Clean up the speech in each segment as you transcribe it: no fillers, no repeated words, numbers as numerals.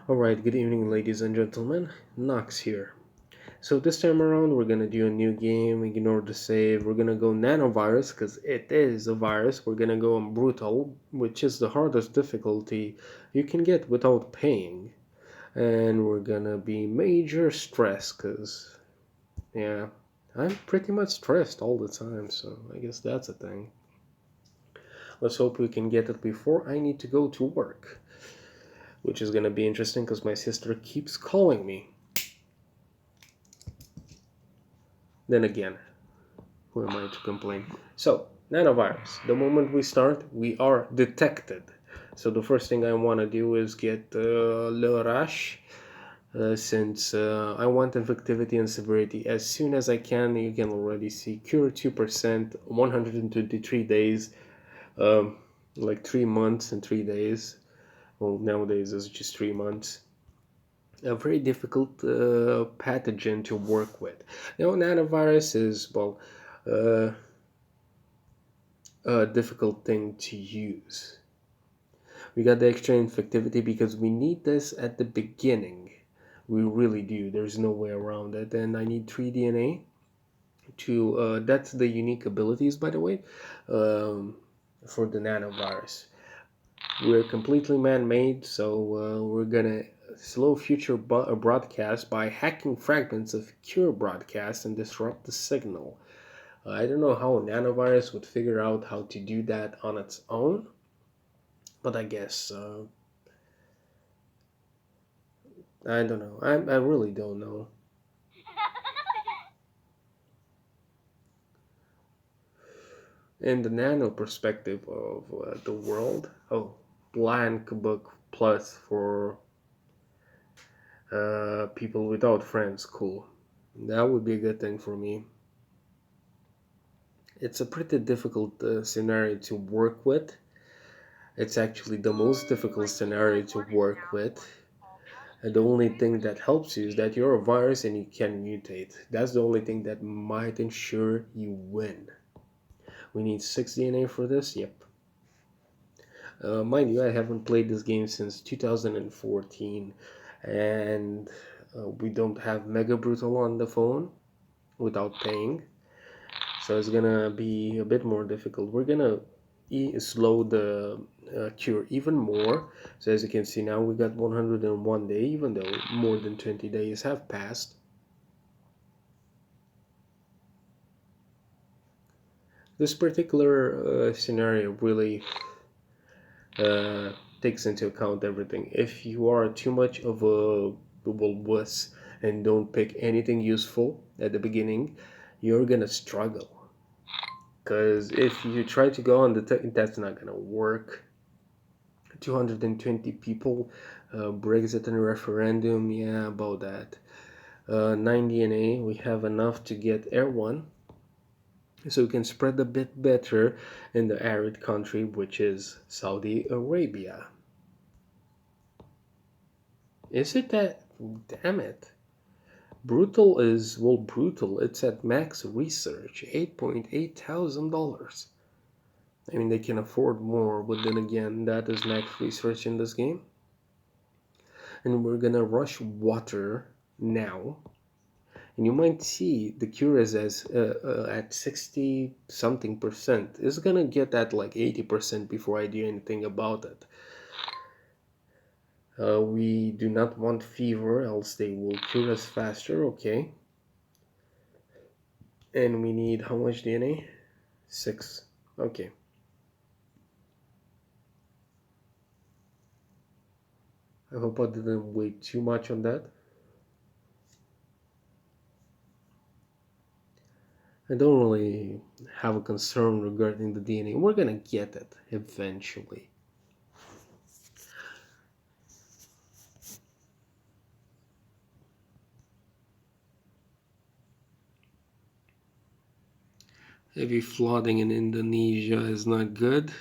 Alright, good evening, ladies and gentlemen. Nox here. So, this time around, we're gonna do a new game. Ignore the save. We're gonna go nanovirus because it is a virus. We're gonna go on brutal, which is the hardest difficulty you can get without paying. And we're gonna be major stress because, yeah, I'm pretty much stressed all the time, so I guess that's a thing. Let's hope we can get it before I need to go to work, which is gonna be interesting because my sister keeps calling me. Then again, who am I to complain? So, nanovirus. The moment we start, we are detected. So the first thing I want to do is get Le Rash, since I want infectivity and severity as soon as I can. You can already see cure 2%, 123 days, um, like 3 months and 3 days. Well, nowadays it's just 3 months. A very difficult pathogen to work with. Now, nanovirus is, well, uh, a difficult thing to use. We got the extra infectivity because we need this at the beginning. We really do. There's no way around it. And I need 3 DNA to, that's the unique abilities, by the way, um, for the nanovirus. We're completely man-made, so we're gonna slow future broadcast by hacking fragments of cure broadcast and disrupt the signal. I don't know how a nanovirus would figure out how to do that on its own, but I guess I don't know. I really don't know. In the nano perspective of the world, oh, blank book plus for people without friends, cool. That would be a good thing for me. It's a pretty difficult scenario to work with. It's actually the most difficult scenario to work with. And the only thing that helps you is that you're a virus and you can mutate. That's the only thing that might ensure you win. We need 6 DNA for this? Yep. Mind you, I haven't played this game since 2014, and we don't have Mega Brutal on the phone without paying, so it's gonna be a bit more difficult. We're gonna slow the cure even more. So as you can see now, we got 101 day, even though more than 20 days have passed. This particular scenario really uh, takes into account everything. If you are too much of a wuss and don't pick anything useful at the beginning, you're gonna struggle. Because if you try to go on the that's not gonna work. 220 people, Brexit and referendum, yeah, about that. 9 DNA, we have enough to get Air 1, so we can spread a bit better in the arid country, which is Saudi Arabia. Is it that? Damn it. Brutal is, well, brutal. It's at max research, $8,800. I mean, they can afford more, but then again, that is max research in this game. And we're gonna rush water now. And you might see the cure is as at 60 something percent. It's gonna get at like 80% before I do anything about it. We do not want fever, else they will cure us faster. Okay. And we need how much DNA? 6. Okay. I hope I didn't wait too much on that. I don't really have a concern regarding the DNA. We're gonna get it eventually. Heavy flooding in Indonesia is not good.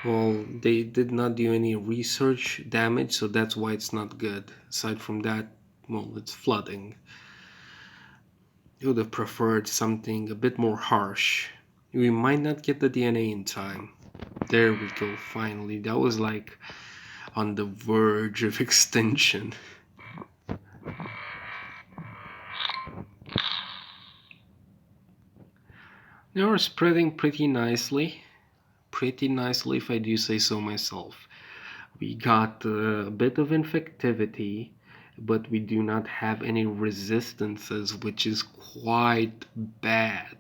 Well, they did not do any research damage, so that's why it's not good. Aside from that, well, it's flooding. You would have preferred something a bit more harsh. We might not get the DNA in time. There we go, finally. That was like on the verge of extinction. They are spreading pretty nicely if I do say so myself. We got a bit of infectivity, but we do not have any resistances, which is quite bad.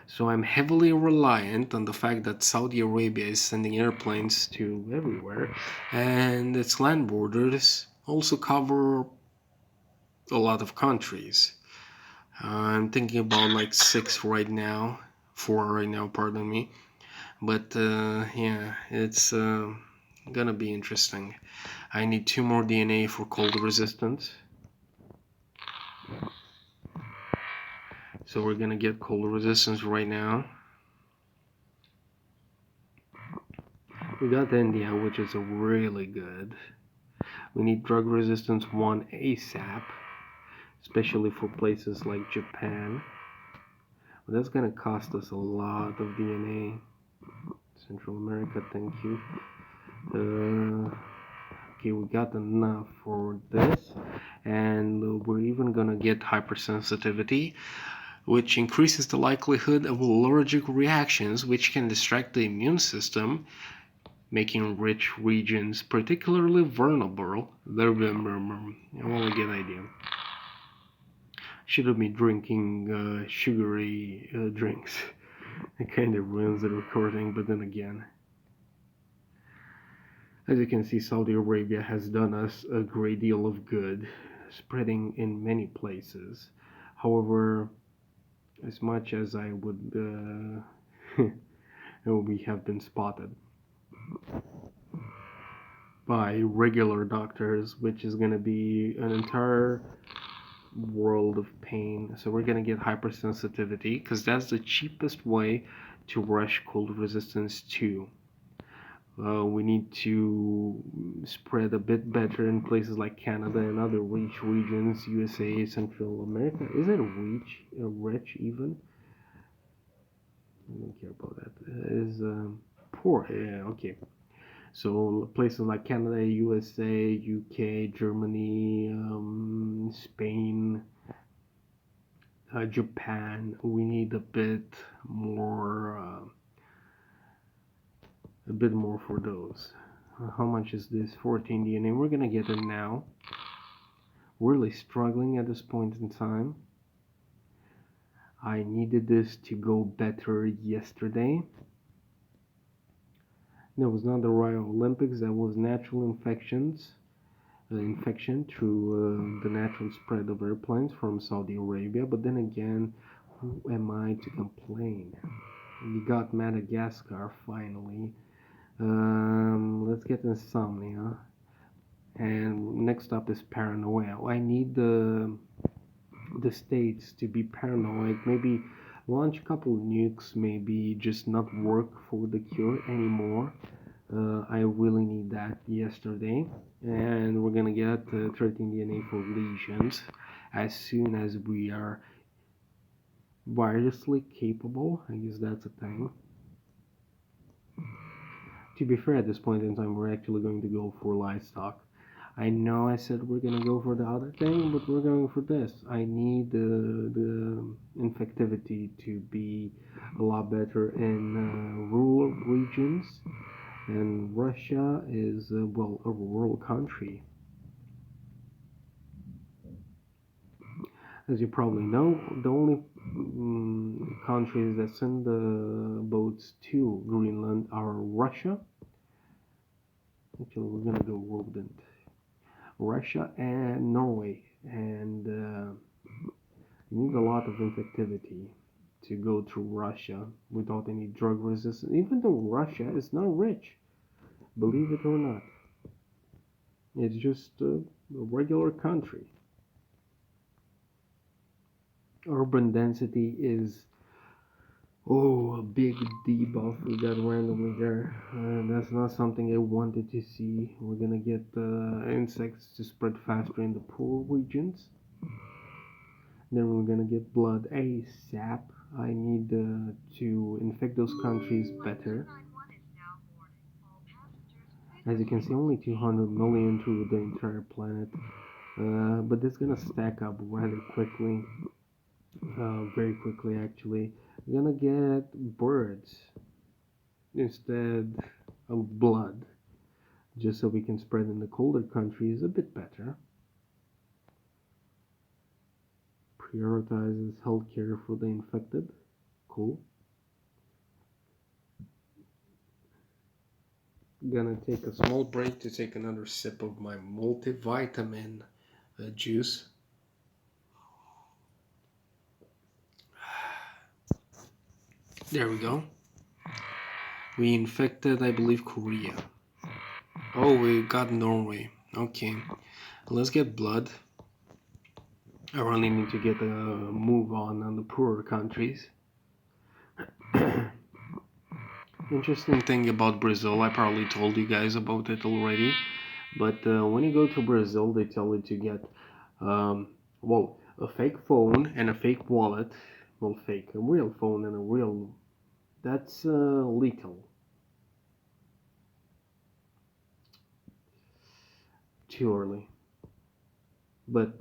So I'm heavily reliant on the fact that Saudi Arabia is sending airplanes to everywhere, and its land borders also cover a lot of countries. I'm thinking about like four right now, pardon me. But yeah, it's gonna be interesting. I need 2 more DNA for cold resistance. So we're gonna get cold resistance right now. We got India, which is really good. We need drug resistance 1 ASAP, especially for places like Japan. But that's gonna cost us a lot of DNA. Central America, thank you. Okay, we got enough for this, and we're even gonna get hypersensitivity, which increases the likelihood of allergic reactions, which can distract the immune system, making rich regions particularly vulnerable. Well, I get the idea. Should have been drinking sugary drinks. It kind of ruins the recording, but then again. As you can see, Saudi Arabia has done us a great deal of good, spreading in many places. However, as much as I would, we have been spotted by regular doctors, which is going to be an entire world of pain. So we're going to get hypersensitivity because that's the cheapest way to rush cold resistance 2. We need to spread a bit better in places like Canada and other rich regions, USA, Central America. Is it rich even? I don't care about that. Is poor? Yeah, okay. So places like Canada, USA, UK, Germany, Spain, Japan. We need a bit more for those. How much is this? 14 DNA. We're gonna get it now. Really struggling at this point in time. I needed this to go better yesterday. That was not the Rio Olympics. That was natural infection through the natural spread of airplanes from Saudi Arabia. But then again, who am I to complain? We got Madagascar finally. Let's get insomnia. And next up is paranoia. I need the states to be paranoid. Maybe launch a couple nukes. Maybe just not work for the cure anymore. I really need that yesterday. And we're gonna get 13 DNA for lesions as soon as we are wirelessly capable. I guess that's a thing. To be fair, at this point in time, we're actually going to go for livestock. I know I said we're gonna go for the other thing, but we're going for this. I need the infectivity to be a lot better in rural regions, and Russia is well, a rural country. As you probably know, the only countries that send the boats to Greenland are Russia. Actually, we're gonna go rodent. Russia and Norway, and you need a lot of infectivity to go through Russia without any drug resistance. Even though Russia is not rich, believe it or not, it's just a regular country. Urban density is a big debuff we got randomly there. That's not something I wanted to see. We're gonna get insects to spread faster in the poor regions. Then we're gonna get blood ASAP. I need to infect those countries better. As you can see, only 200 million to the entire planet. But that's gonna stack up rather quickly, very quickly actually. We're gonna get birds instead of blood, just so we can spread in the colder countries a bit better. Prioritizes healthcare for the infected. Cool. Gonna take a small break to take another sip of my multivitamin juice. There we go. We infected, I believe, Korea. Oh, we got Norway. Okay, let's get blood. I really need to get a move on the poorer countries. Interesting thing about Brazil, I probably told you guys about it already, but when you go to Brazil, they tell you to get, well, a fake phone and a fake wallet. Well, fake, a real phone and a real. That's lethal. Too early, but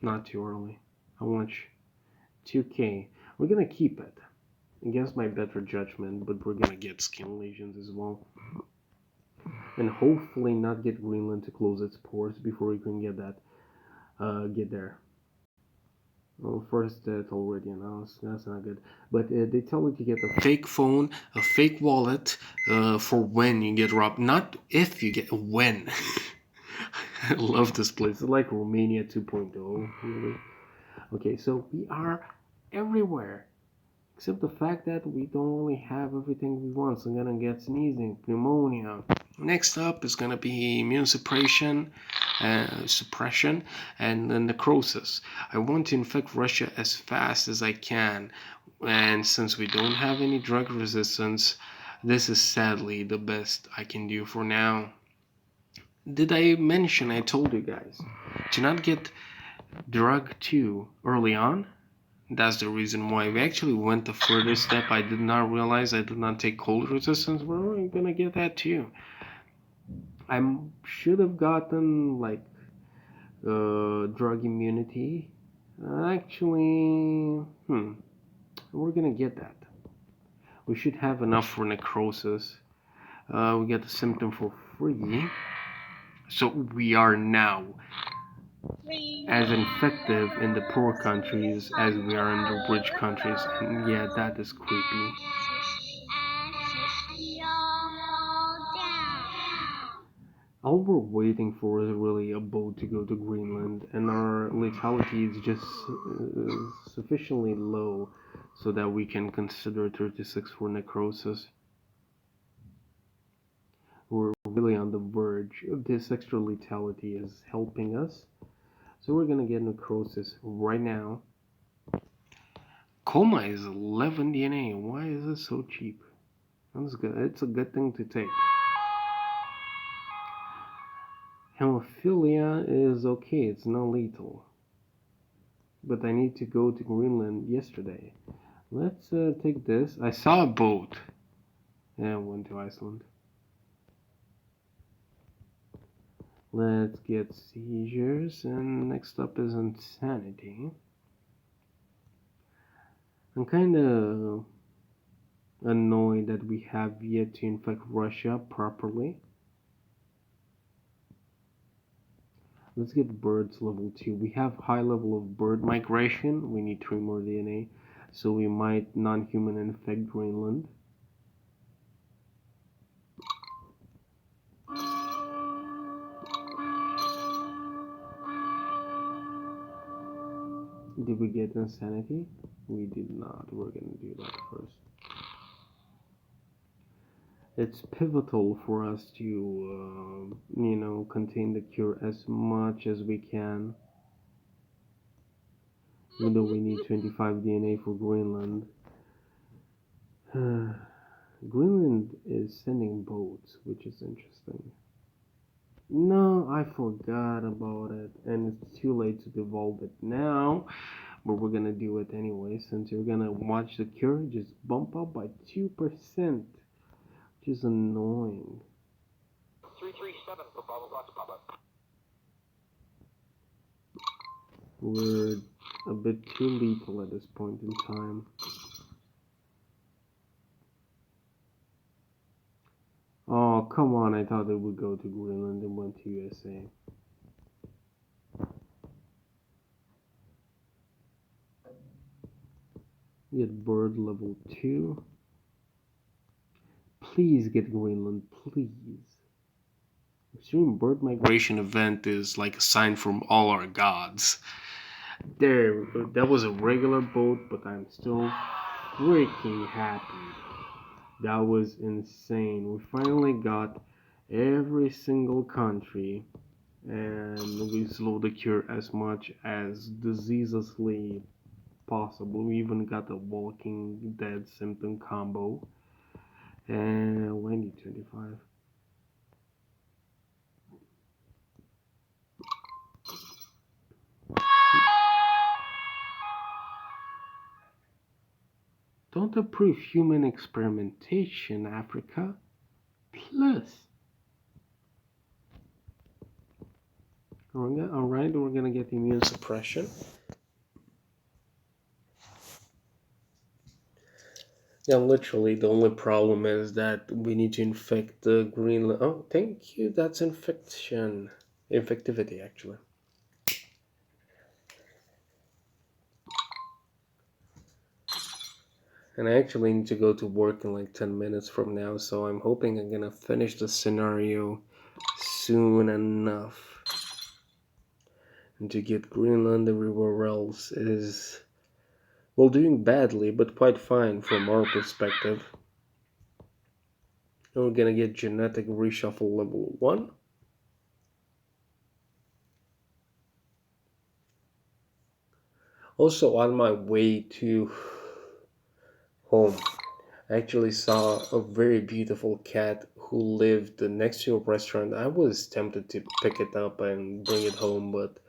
not too early. How much? 2K. We're gonna keep it against my better judgment, but we're gonna get skin lesions as well. And hopefully not get Greenland to close its ports before we can get that, get there. Well, first that's already announced. That's not good. But they tell you to get a fake phone, a fake wallet, for when you get robbed. Not if you get, when. I love this place. It's like Romania 2.0, really. Okay, so we are everywhere. Except the fact that we don't really have everything we want. So I'm gonna get sneezing, pneumonia. Next up is gonna be immune suppression, and necrosis. I want to infect Russia as fast as I can, and since we don't have any drug resistance, this is sadly the best I can do for now. Did I mention I told you guys to not get drug too early on? That's the reason why we actually went the further step. I did not realize I did not take cold resistance. Well, we're gonna get that too. I should have gotten like drug immunity. Actually, we're gonna get that. We should have enough for necrosis. We get the symptom for free. So we are now as effective in the poor countries as we are in the rich countries. And yeah, that is creepy. All we're waiting for is really a boat to go to Greenland, and our lethality is just sufficiently low so that we can consider 36 for necrosis. We're really on the verge. This extra lethality is helping us. So we're gonna get necrosis right now. Coma is 11 DNA. Why is it so cheap? That's good. It's a good thing to take. Hemophilia is okay. It's not lethal. But I need to go to Greenland yesterday. Let's take this. I saw a boat. Yeah, I went to Iceland. Let's get seizures, and next up is insanity. I'm kind of annoyed that we have yet to infect Russia properly. Let's get birds level 2. We have high level of bird migration. We need 3 more DNA. So we might non-human infect Greenland. Did we get insanity? We did not. We're gonna do that first. It's pivotal for us to, contain the cure as much as we can. Even though we need 25 DNA for Greenland. Greenland is sending boats, which is interesting. No, I forgot about it, and it's too late to devolve it now, but we're gonna do it anyway, since you're gonna watch the cure just bump up by 2%, which is annoying. We're a bit too lethal at this point in time. Oh, come on, I thought it would go to Greenland and went to USA. Get bird level 2. Please get Greenland, please. Extreme bird migration event is like a sign from all our gods. There, that was a regular boat, but I'm still freaking happy. That was insane. We finally got every single country, and we slowed the cure as much as diseaselessly possible. We even got a Walking Dead symptom combo. And when you 25. Don't approve human experimentation, Africa. Plus. Alright, we're gonna get immune suppression. Yeah, literally, the only problem is that we need to infect the Greenland. Oh, thank you. That's infection. Infectivity, actually. And I actually need to go to work in like 10 minutes from now, so I'm hoping I'm gonna finish the scenario soon enough. And to get Greenland everywhere else is, well, doing badly, but quite fine from our perspective. And we're gonna get genetic reshuffle level 1. Also, on my way to home, I actually saw a very beautiful cat who lived next to a restaurant. I was tempted to pick it up and bring it home, but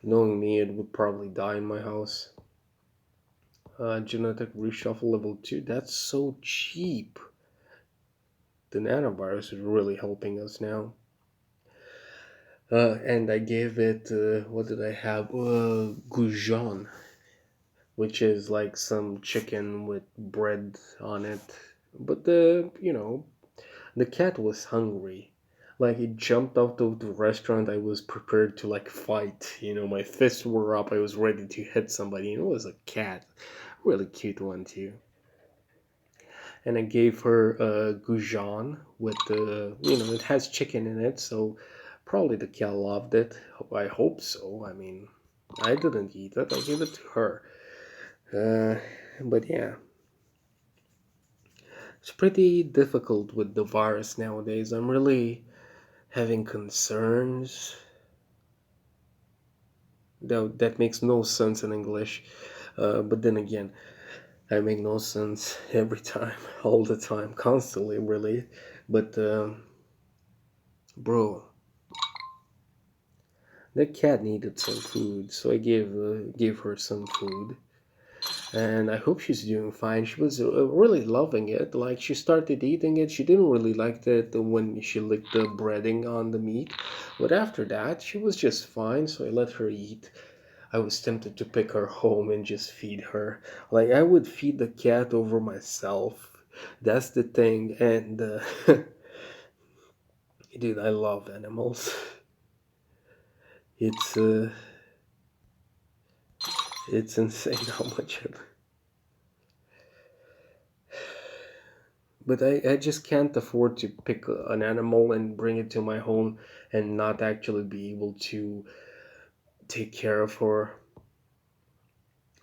knowing me, it would probably die in my house. Genetic reshuffle level 2, that's so cheap. The nanovirus is really helping us now. And I gave it, what did I have? Goujon, which is like some chicken with bread on it. But the cat was hungry. Like, it jumped out of the restaurant. I was prepared to like fight. My fists were up. I was ready to hit somebody. And it was a cat. Really cute one too. And I gave her a goujon with it has chicken in it, so probably the cat loved it. I hope so. I mean, I didn't eat it. I gave it to her. But yeah, it's pretty difficult with the virus nowadays. I'm really having concerns. That makes no sense in English. But then again, I make no sense every time, all the time, constantly, really. But bro, the cat needed some food, so I gave her some food, and I hope she's doing fine. She was really loving it. Like, she started eating it. She didn't really like it when she licked the breading on the meat, but after that, she was just fine. So I let her eat. I was tempted to pick her home and just feed her. Like, I would feed the cat over myself. That's the thing, and dude, I love animals. It's uh, it's insane how much. But I just can't afford to pick an animal and bring it to my home and not actually be able to take care of her.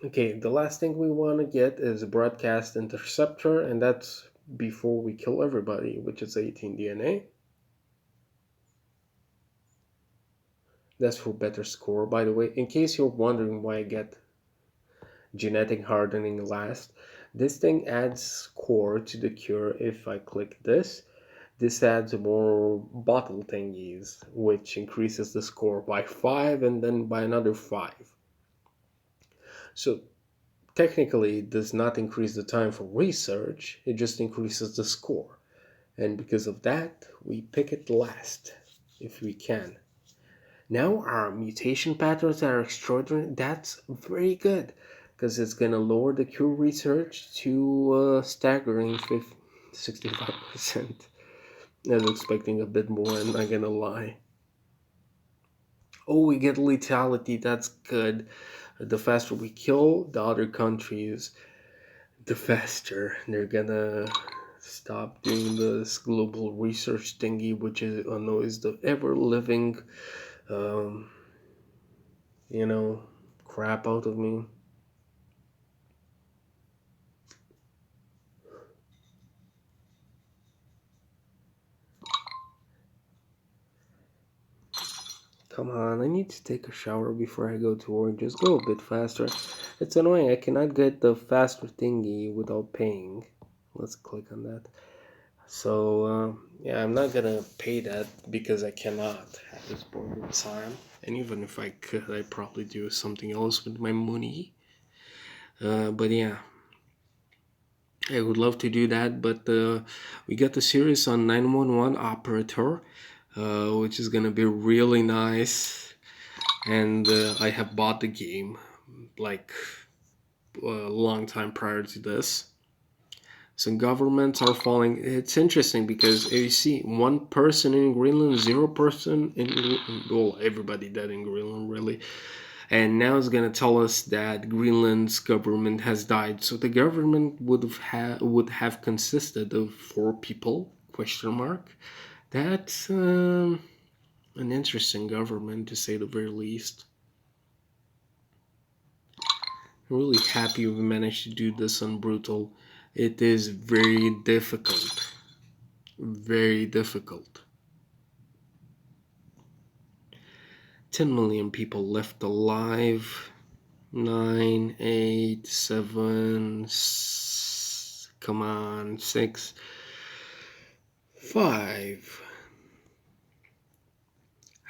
Okay, the last thing we want to get is a broadcast interceptor, and that's before we kill everybody, which is 18 DNA. That's for better score, by the way. In case you're wondering why I get genetic hardening last, this thing adds score to the cure if I click this. This adds more bottle thingies, which increases the score by 5 and then by another 5. So technically, it does not increase the time for research, it just increases the score. And because of that, we pick it last, if we can. Now our mutation patterns are extraordinary. That's very good because it's gonna lower the cure research to staggering 65%. I was expecting a bit more. I'm not gonna lie. Oh, we get lethality. That's good. The faster we kill the other countries, the faster they're gonna stop doing this global research thingy, which is annoys the ever living, um, you know, crap out of me. Come on, I need to take a shower before I go to work. Just go a bit faster. It's annoying. I cannot get the faster thingy without paying. Let's click on that. So, yeah, I'm not gonna pay that because I cannot at this point in time. And even if I could, I'd probably do something else with my money. But yeah, I would love to do that. But we got the series on 911 Operator, which is gonna be really nice. And I have bought the game like a long time prior to this. Some governments are falling. It's interesting because you see one person in Greenland, 0 person in, well, everybody dead in Greenland, really. And now it's gonna tell us that Greenland's government has died. So the government would have consisted of 4 people? Question mark. That's an interesting government to say the very least. I'm really happy we managed to do this on Brutal. It is very difficult. Very difficult. 10 million people left alive. 9, 8, 7, come on, 6, 5.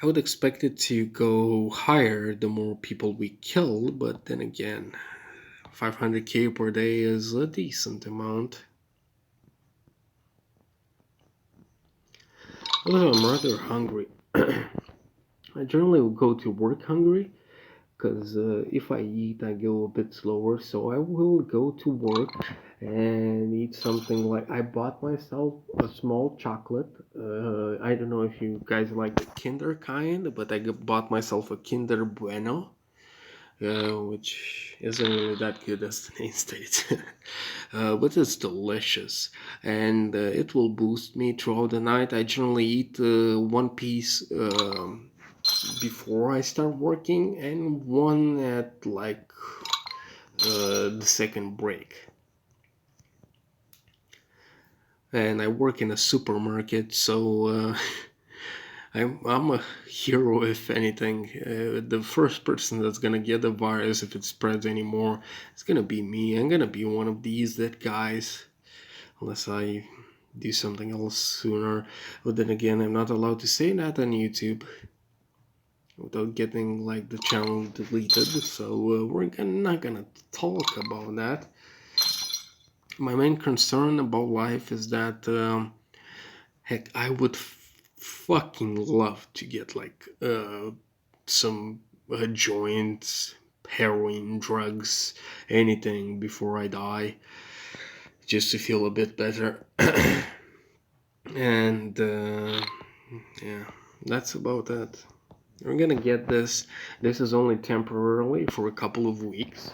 I would expect it to go higher the more people we kill, but then again, 500k per day is a decent amount. Although I'm rather hungry. I generally will go to work hungry because if I eat, I go a bit slower. So I will go to work and eat something like I bought myself a small chocolate. I don't know if you guys like the Kinder kind, but I bought myself a Kinder Bueno. Which isn't really that good as the name states, but it's delicious and it will boost me throughout the night. I generally eat one piece before I start working and one at like the second break. And I work in a supermarket, so I'm a hero if anything. The first person that's gonna get the virus if it spreads anymore, it's gonna be me. I'm gonna be one of these that guys, unless I do something else sooner. But then again, I'm not allowed to say that on YouTube without getting like the channel deleted. So not gonna talk about that. My main concern about life is that heck, I would fucking love to get like some joints, heroin, drugs, anything before I die, just to feel a bit better. And yeah, that's about that. We're gonna get this. This is only temporarily for a couple of weeks.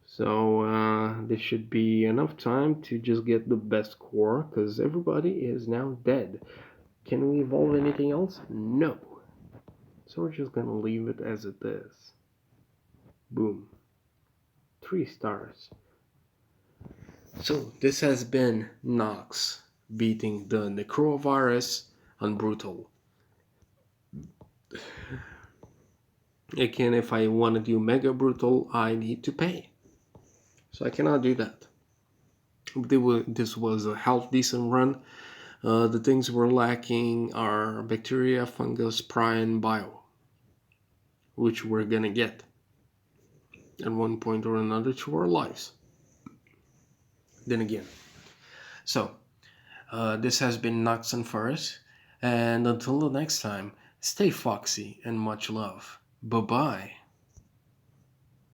So this should be enough time to just get the best core, because everybody is now dead. Can we evolve anything else? No. So we're just gonna leave it as it is. Boom. 3 stars. So this has been Nox beating the Necrovirus on Brutal. Again, if I want to do Mega Brutal, I need to pay. So I cannot do that. This was a half decent run. The things we're lacking are bacteria, fungus, prion, bio, which we're gonna get at one point or another through our lives. Then again. So, this has been Nox and Forest, and until the next time, Stay foxy and much love. Bye bye.